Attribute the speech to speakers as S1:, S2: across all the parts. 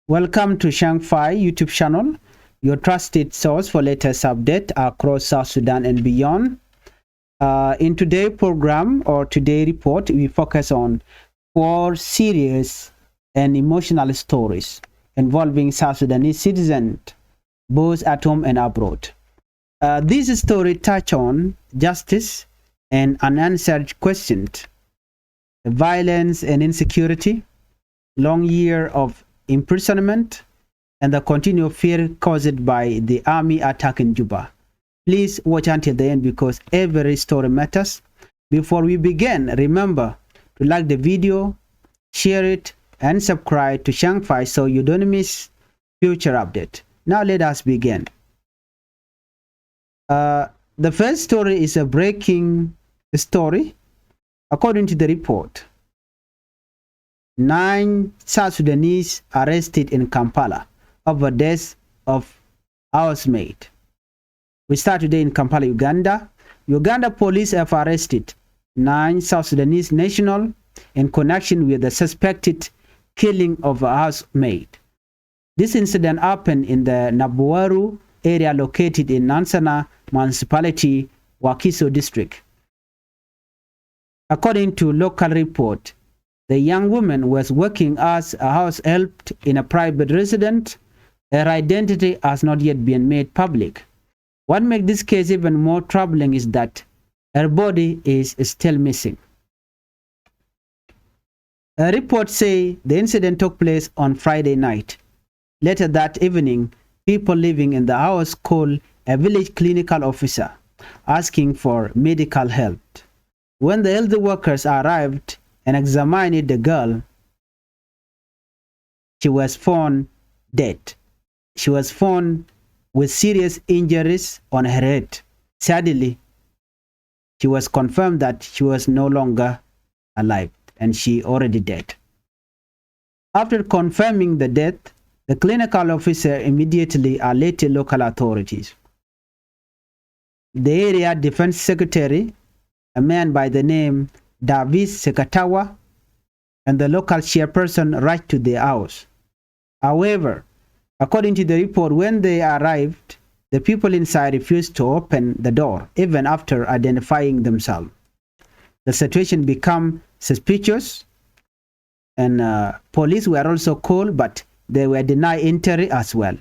S1: Welcome to Changfied YouTube channel, your trusted source for latest update across South Sudan and beyond. In today's program or today report, we focus on 4 serious and emotional stories involving South Sudanese citizens, both at home and abroad. These stories touch on justice and unanswered questions, violence and insecurity, long year of imprisonment, and the continued fear caused by the army attack in Juba. Please watch until the end because every story matters. Before we begin, remember to like the video, share it, and subscribe to Changfied so you don't miss future update. Now let us begin. The first story is a breaking story. According to the report, 9 South Sudanese arrested in Kampala over death of housemaid. We start today in Kampala, Uganda. Uganda police have arrested 9 South Sudanese nationals in connection with the suspected killing of a housemaid. This incident happened in the Nabuaru area located in Nansana municipality, Wakiso district. According to local report, the young woman was working as a house help in a private residence. Her identity has not yet been made public. What makes this case even more troubling is that her body is still missing. A report says the incident took place on Friday night. Later that evening, people living in the house called a village clinical officer asking for medical help. When the health workers arrived and examined the girl, she was found dead. She was found with serious injuries on her head. Sadly, she was confirmed that she was no longer alive and she already dead. After confirming the death, the clinical officer immediately alerted local authorities. The area defense secretary, a man by the name Davis Sekatawa, and the local chairperson rushed to the house. However, according to the report, when they arrived, the people inside refused to open the door even after identifying themselves. The situation became suspicious, and police were also called, but they were denied entry as well.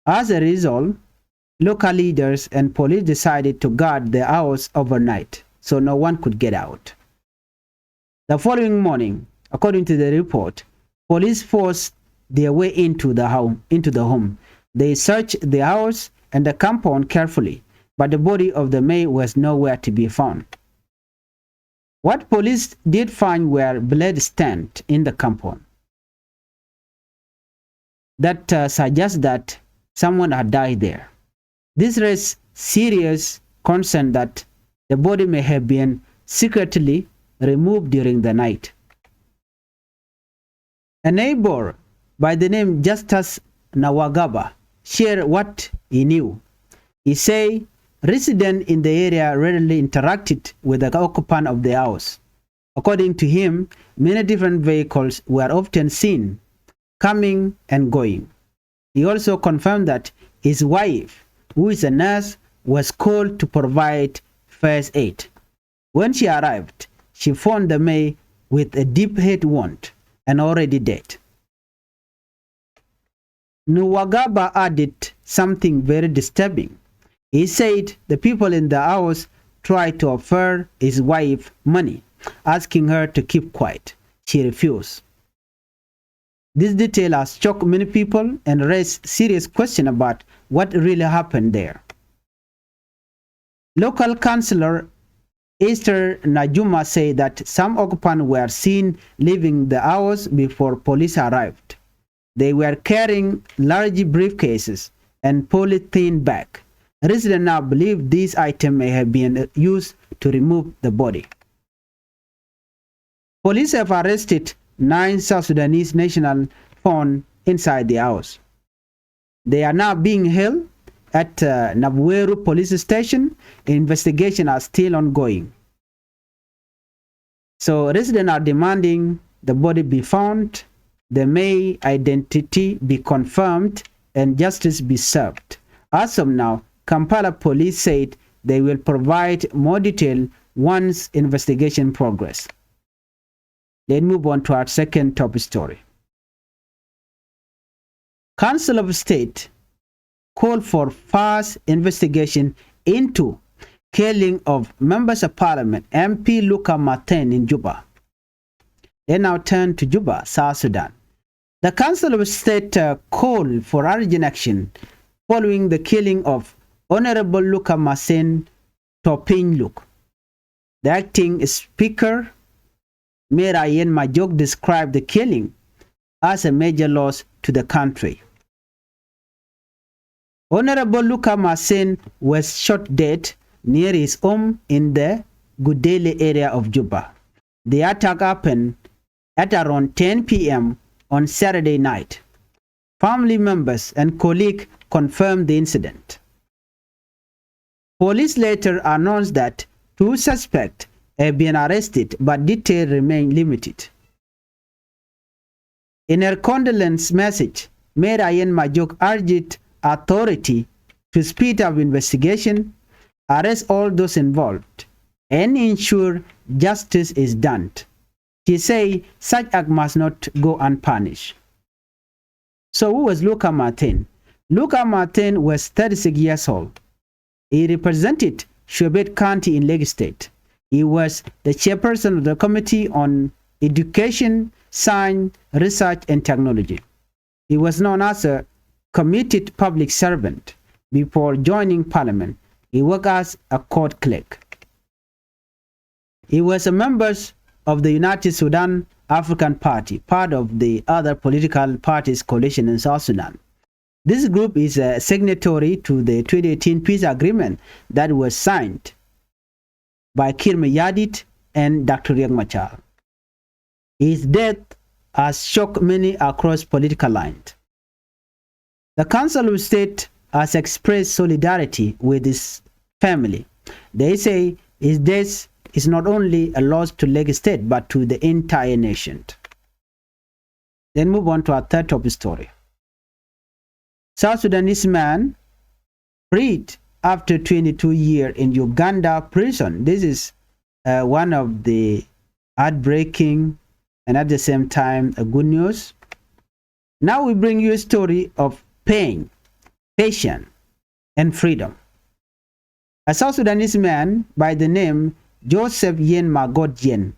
S1: As a result, local leaders and police decided to guard the house overnight so no one could get out. The following morning, according to the report, police forced their way into the home. They searched the house and the compound carefully, but the body of the maid was nowhere to be found. What police did find were blood stains in the compound. That suggests that someone had died there. This raised serious concern that the body may have been secretly removed during the night. A neighbor by the name Justus Nawagaba shared what he knew. He said residents in the area rarely interacted with the occupant of the house. According to him, many different vehicles were often seen coming and going. He also confirmed that his wife, who is a nurse, was called to provide first aid. When she arrived, she found the maid with a deep head wound and already dead. Nwagaba added something very disturbing. He said the people in the house tried to offer his wife money, asking her to keep quiet. She refused. This detail has shocked many people and raised serious questions about what really happened there. Local councillor Esther Najuma said that some occupants were seen leaving the house before police arrived. They were carrying large briefcases and polythene bags. Residents now believe these items may have been used to remove the body. Police have arrested 9 South Sudanese nationals found inside the house. They are now being held at Nabuaru police station. Investigations are still ongoing. So residents are demanding the body be found the Maid identity be confirmed and justice be served. As of now, Kampala police said they will provide more detail once investigation progress. Let's move on to our second top story. Council of State called for fast investigation into killing of members of parliament MP Luca Maten in Juba. They now turn to Juba, South Sudan. The Council of State called for urgent action following the killing of Honorable Luca Maten Topin Luke. The acting speaker, Maid Yenmodian, described the killing as a major loss to the country. Honorable Luca Maten was shot dead near his home in the Gudele area of Juba. The attack happened at around 10 p.m. on Saturday night. Family members and colleagues confirmed the incident. Police later announced that 2 suspects have been arrested, but details remain limited. In her condolence message, Maid Yenmodian urged authority to speed up investigation, arrest all those involved, and ensure justice is done. She said such act must not go unpunished. So who was Luca Maten? Luca Maten was 36 years old. He represented Changfied County in Lagos State. He was the chairperson of the Committee on Education, Science, Research and Technology. He was known as a committed public servant. Before joining parliament, he worked as a court clerk. He was a member of the United Sudan African Party, part of the other political parties coalition in South Sudan. This group is a signatory to the 2018 peace agreement that was signed by Yenmodian and Dr. Riek Machar. His death has shocked many across political lines. The Council of State has expressed solidarity with his family. They say his death is not only a loss to Lagos State but to the entire nation. Then move on to our third top story. South Sudanese man freed after 22 years in Uganda prison. This is one of the heartbreaking and at the same time a good news. Now we bring you a story of pain, patience, and freedom. A South Sudanese man by the name Joseph Yenmodian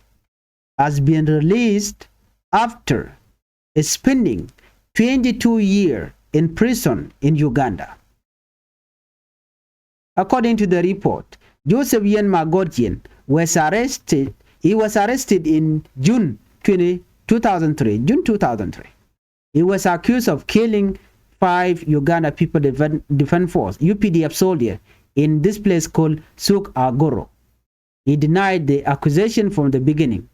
S1: has been released after spending 22 years in prison in Uganda. According to the report, Joseph Yenmodian was arrested. He was arrested in June 2003. He was accused of killing 5 Uganda People Defense Force (UPDF) soldiers in this place called Suk Agoro. He denied the accusation from the beginning.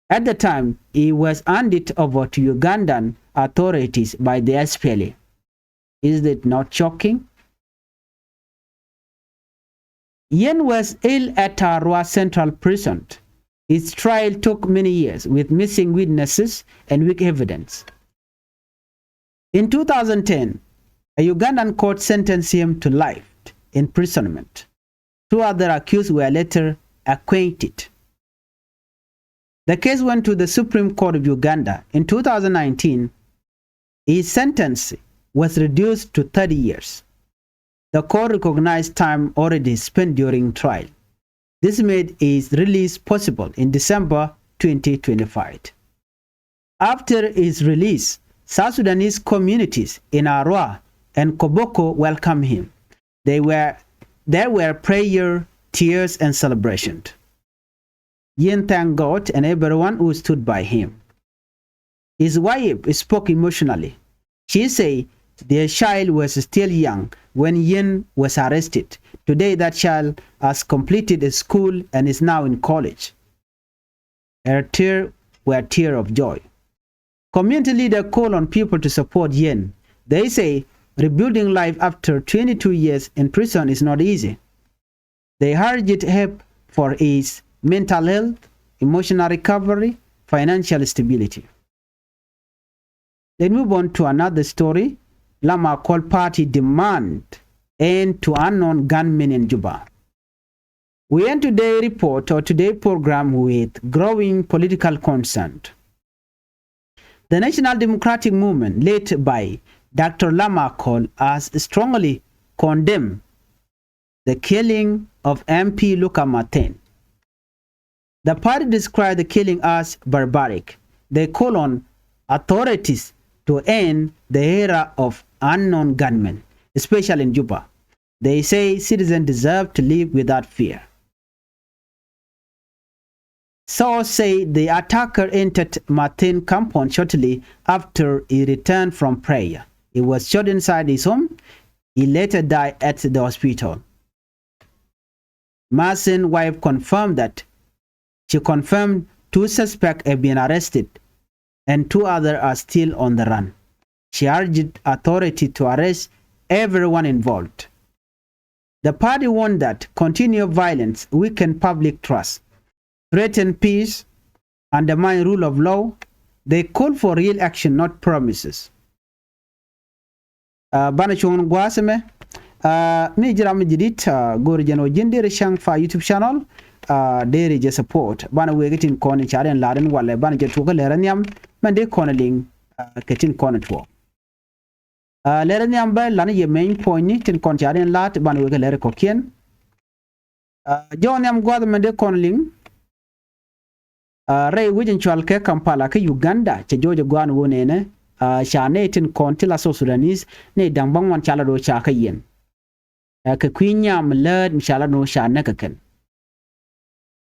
S1: At the time, he was handed over to Ugandan authorities by the SPLA. Is it not shocking? Yen was ill at Arua Central Prison. His trial took many years with missing witnesses and weak evidence. In 2010, a Ugandan court sentenced him to life imprisonment. 2 other accused were later acquitted. The case went to the Supreme Court of Uganda. In 2019, his sentence was reduced to 30 years. The court recognized time already spent during trial. This made his release possible in December 2025. After his release, South Sudanese communities in Arua and Koboko welcomed him. There were prayer, tears, and celebration. Yen thanked God and everyone who stood by him. His wife spoke emotionally. She said their child was still young when Yen was arrested. Today that child has completed school and is now in college. Her tears were tears of joy. Community leaders call on people to support Yen. They say rebuilding life after 22 years in prison is not easy. They urged help for his mental health, emotional recovery, financial stability. Let's move on to another story. Lama Call Party demand end to unknown gunmen in Juba. We end today's report or today's program with growing political concern. The National Democratic Movement, led by Dr. Lama Call, has strongly condemned the killing of MP Luca Maten. The party described the killing as barbaric. They call on authorities to end the era of unknown gunmen, especially in Juba. They say citizens deserve to live without fear. Sources say the attacker entered Maten compound shortly after he returned from prayer. He was shot inside his home. He later died at the hospital. Maten's wife confirmed that she confirmed 2 suspects have been arrested and 2 others are still on the run. She urged authorities to arrest everyone involved. The party warned that continued violence weakens public trust, threaten peace, undermine rule of law. They call for real action, not promises. Banachon Guaseme, me jiram jidit gorjano jindere Changfied YouTube channel. There is support. Bana we getting corner charen laden wale bana je tuga leraniam mande cornerling getting corner to. Leraniam ba lana ye main point ni tin kon charen lat bana we lere kokien. Joniam gwad mande cornerling. Ray wujin chwalke Kampala ke Uganda che jojo gwan wone ne shane tin kontila South Sudanese ne dangbang wan chala do cha ka yen. Ke kwinyam led mshala no shane ka ken.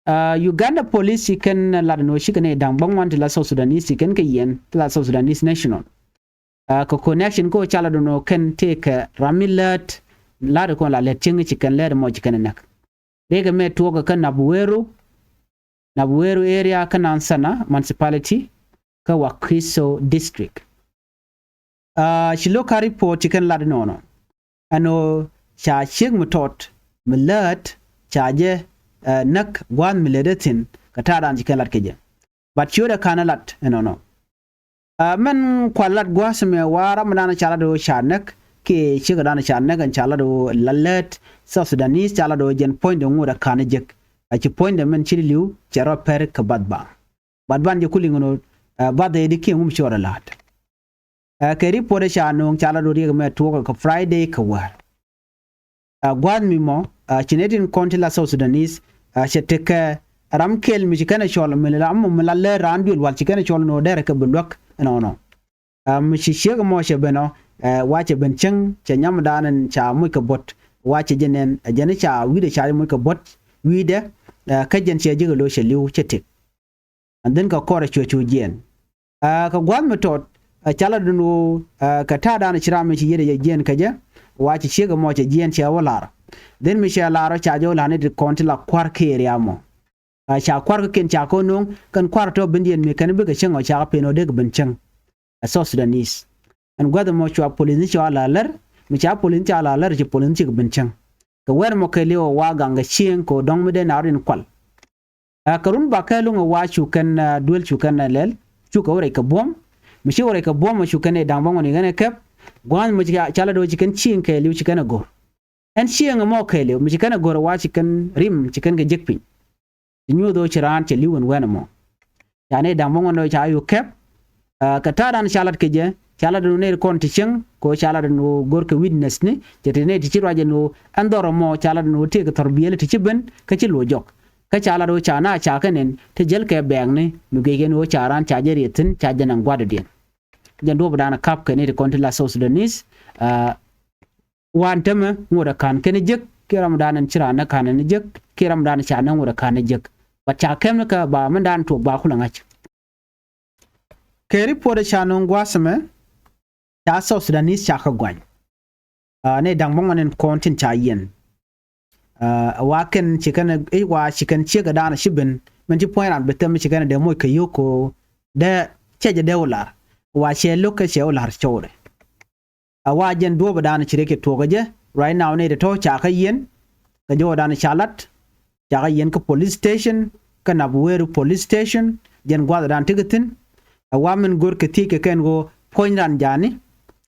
S1: Uganda police can ladno shikane dangbang wan tila South Sudanese ken ke yen tila South Sudanese national. Ko connection ko chala do no ken take ramilat lad ko la let chingi chicken led mo chicken nak. Dega me tuoga kan Nabuweru area Kanansana municipality ka Wakiso district. Shiloka report chicken ladinono. Ano cha chig mutot milat chaje nak gwan miledatin katadan chicken lad keje. But shoda kana lat no. Men kwalat gwasme wara madana chala do shanak ke chigadana shanak and chala do lalet South Sudanese chala do jen point do nguda kana jek. Achi point the men chili liu charo per ka badba je kulingono bad de ki ngum chora lat ke report sha no chala do ri me to ka Friday ka war gwad mi mo chinetin kontila South Sudanese sheteka ramkel mi chikana chol me la am me la le randul wal chikana chol no dere ka bulok no mi shishega mo she beno wache bencheng cha nyam danan cha mu ka bot wache jenen jene cha wi de cha mu ka bot wi de kajen che jiga lo sheliu chetik and then ka kora chochu jen ka gwan metot chala dunu ka tada na chirame chi yede jen kaje wachi chega mo che jen che wala then mi sha laro cha jo la ne de kontila kwar ke area mo cha kwar ken cha ko nung kan kwar to bindien me kan bi ga chengo cha peno de bencheng South Sudanese and gwada mo chwa polini cha la ler mi cha polini cha la ler chi polini chi bencheng ka wer mo ke leo wa ganga chien ko dong mede na rin kwal karun ba ka lunga wa chukan duel chukan lel chuka ore ka bom mi shi ore ka bom chukan e dang bangoni gane kep gwan mo chala do chikan chien ke liu chikan go en chien mo ke liu mi chikan go wa chikan rim chikan ke jekpin nyu do chiran che liu wen mo ya ne dang bangon do cha yu kep ka tadan chalat ke je chala do ne kon ticheng ko chala do gor ke witness ni jetene ti chirwaje no andoro mo chala do te ka torbiyele ti chiben ka chi lo jok ka chala do chana cha kanen te jel ke bang ni mu ge no charan cha jeretin cha janan gwada den jando badana kap ke ne kon la South Sudanese wan tama ngoda kan ken jek kiram danan chirana kanen jek kiram dan cha nan ngoda kan jek ba cha kem ka ba man dan to ba kula ngach ke report cha non gwasame ta South Sudanese cha ka gwan ne dang mongonen kontin cha yen waken chikan wa chikan chiga dana shibin men ti point an betem chikan de moy kayoko de cheje de ular wa che loka che ular chore wa jen do badana chireke togaje right now ne de to cha ka yen ka jo dana chalat cha ka yen ka police station ka Nabuweru police station jen gwa dan tigatin wa men gor ke tike ken go point ran jani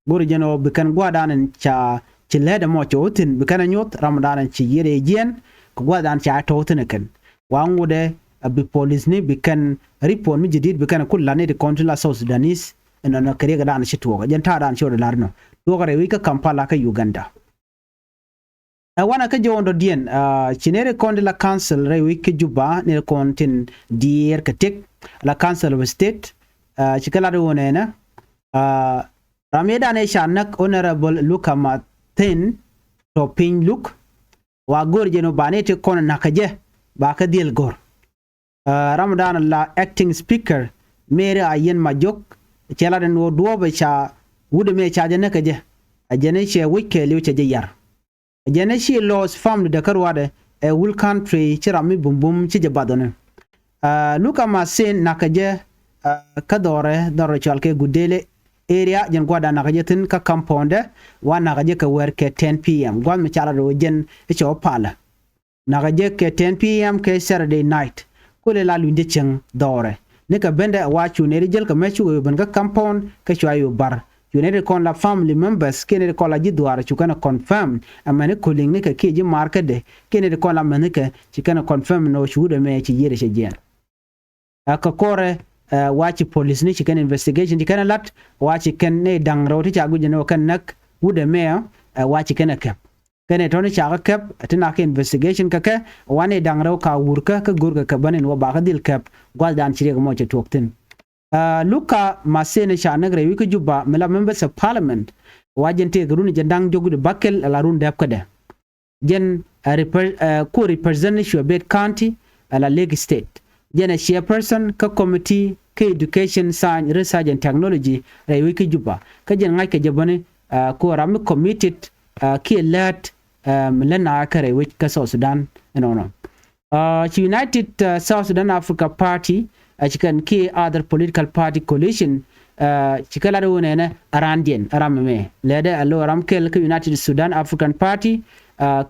S1: gori jeno bikan gwadan cha chileda mo chotin bikan nyot ramadan chi yere jen ko gwadan cha totin ken wangude bi police ni bikan report mi jidid bikan kullane de consular South Sudanese eno kare ga dan shi to jen ta dan shi do larno do gare wi ka Kampala ka Uganda wana ka jondo dien chinere konde la council re wi ka juba ne kontin dier ka tek la council of state chikala do wonena rameda ne shanak honorable Luca Maten to pin look wa gor jeno banete kon nakaje ba ka diel gor ramadan la acting speaker mere ayen majok chela den wo duobe cha wude me cha jene kaje ajene che wike liu che yar ajene she laws family de karwade a will country chirami bumbum chi jabadone Luca Masen nakaje kadore doro chalke gudele area jen gwada nakaje tin ka kamponde wa nakaje ka werke 10 pm gwan me chala do jen che opala nakaje ke 10 pm ke Saturday night kule la lunde cheng dore ne ka bende wa chuneri jel ka mechu ben ka compound ka chwayo bar chuneri kon la family members kene ko la jidwar chukana confirm amane calling ne ka keji market de kene ko la manike chikana confirm no shude me chi yere shejen aka kore wachi police ni chikana investigation chikana lat wachi ken ne dangro ti chagu jeno kan nak wude me wachi kana kap kene toni chaga kap atina ke investigation kake wane dangro ka wurka ka gurga ka banen wa baga dil kap gwaldan chire mo che toktin Luca Masene shanagre wi ka juba mela members of parliament wajente gruni jandang jogude bakel la run dep kada jen ko represent Changfied county la Lake state jen a chairperson ka committee ka education science research and technology re wi ka juba ka jen ngai ka jabane ko ram committed ki let lena kare which ka South Sudan no United South Sudan Africa Party chikan ki other political party coalition chikala do ne arandian aramme lede allo ramkel ka United Sudan African Party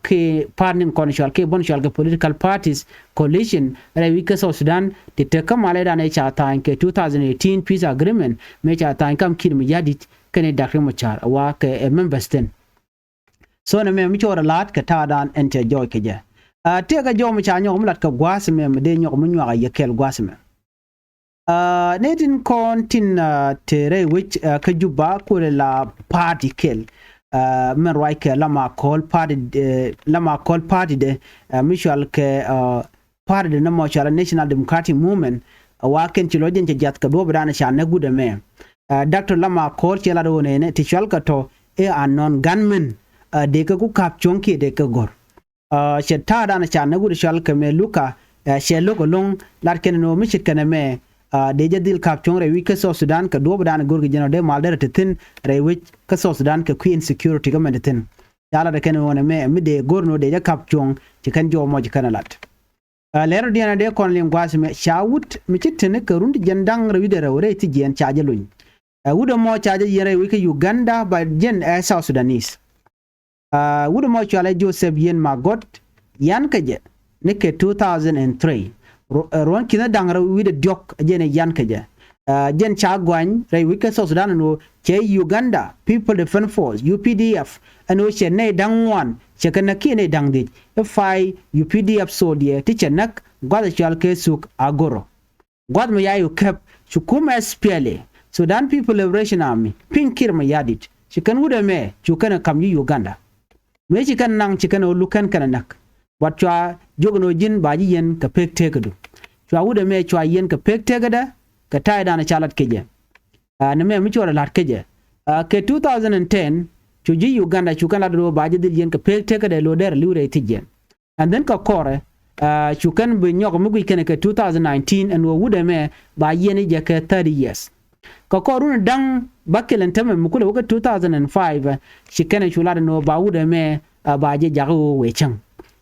S1: ki partner constitutional ki bonchal ke political parties coalition re wika South Sudan te kamale da ne chata ke 2018 peace agreement me chata kam kin mi yadit kene dakre mo char wa ke members ten so na me mi chora lat ka tadan ente joy ke je te ga jo mi cha nyo mlat ka gwas me de nyo mu nywa ya kel gwas me netin kontin tere which ka juba ko la party kel men right ke lama call party de mutual ke party de namo chala National Democratic Movement wa ken ci lojen ci jat ka do bana sha na gude me Dr. Lama call ci la do ne ti chal ka to e anon gunmen de ka ku kap chonki de ka gor she ta dana sha na gude chal ka me Luca she logo long lar ken no mi chit kana me de jadil kap chong re wika South Sudan ka do bana gor gino de malder tin re wich ka South Sudan ka queen security ga tin yala da ken wona me mi de gor no de ja kap chong ci kan jo mo ci kana lat lero diana de kon lim gwasi me shawut mi cittene ka rundi jandang re widere re ti gen chaaje luñ wudo mo chaaje yere wika Uganda ba jen South Sudanese wudo mo chale Joseph Yenmodian yan kaje ne ke 2003 ron kina dangra wide diok jene yan kaje jen chagwan re wika South Sudan no che Uganda People Defense Force UPDF ano che ne dangwan che kana kine dangdi fai UPDF soldier ti chenak gwada chal ke suk agoro gwad mo yayu kep chukuma SPLA Sudan People Liberation Army pinkir ma yadit chikan wuda me chukana kam Uganda me chikan nang chikan olukan kana nak watwa jogno jin baji yen ka pek tegadu chwa wuda me chwa yen ka pek tegada ka taida na chalat keje na me mi chora lat keje ke 2010 chuji Uganda chukana do baji dil yen ka pek tegada lo der liure tijen and then ka kore chukan be nyok mu gikene ke 2019 and wo wuda me ba yen je ke 30 years ka korun dang bakelen teme mu kule wo 2005 shikene chulada no ba wuda me ba je jago wechang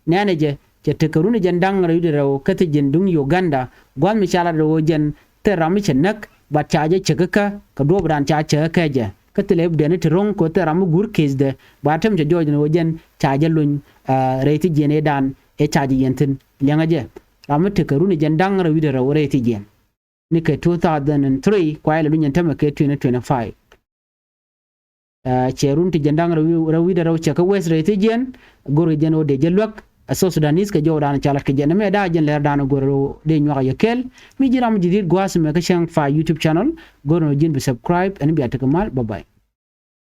S1: nene je te karuni jandang ra yudero kati jendung Uganda gwan mi chala do jen te rami chenak ba chaje chekaka ka do bran cha cheke je katile de ne trong ko te ramu gur kes de ba tem je jojen wo jen chaje luñ reeti jene dan e chaje yentin nyanga je ramu te karuni jandang ra yudero reeti jen ni ke 2003 kwa ile luñ teme ke 2025 cherun ti jandang rawi da raw chaka west region goro jeno de jelwak South Sudanese ka jawdan chala ke jene me da jen ler dana goro de nywa yakel mi jiram jidid gwas me ka Changfied YouTube channel goro jin bi subscribe and bi atakamal bye bye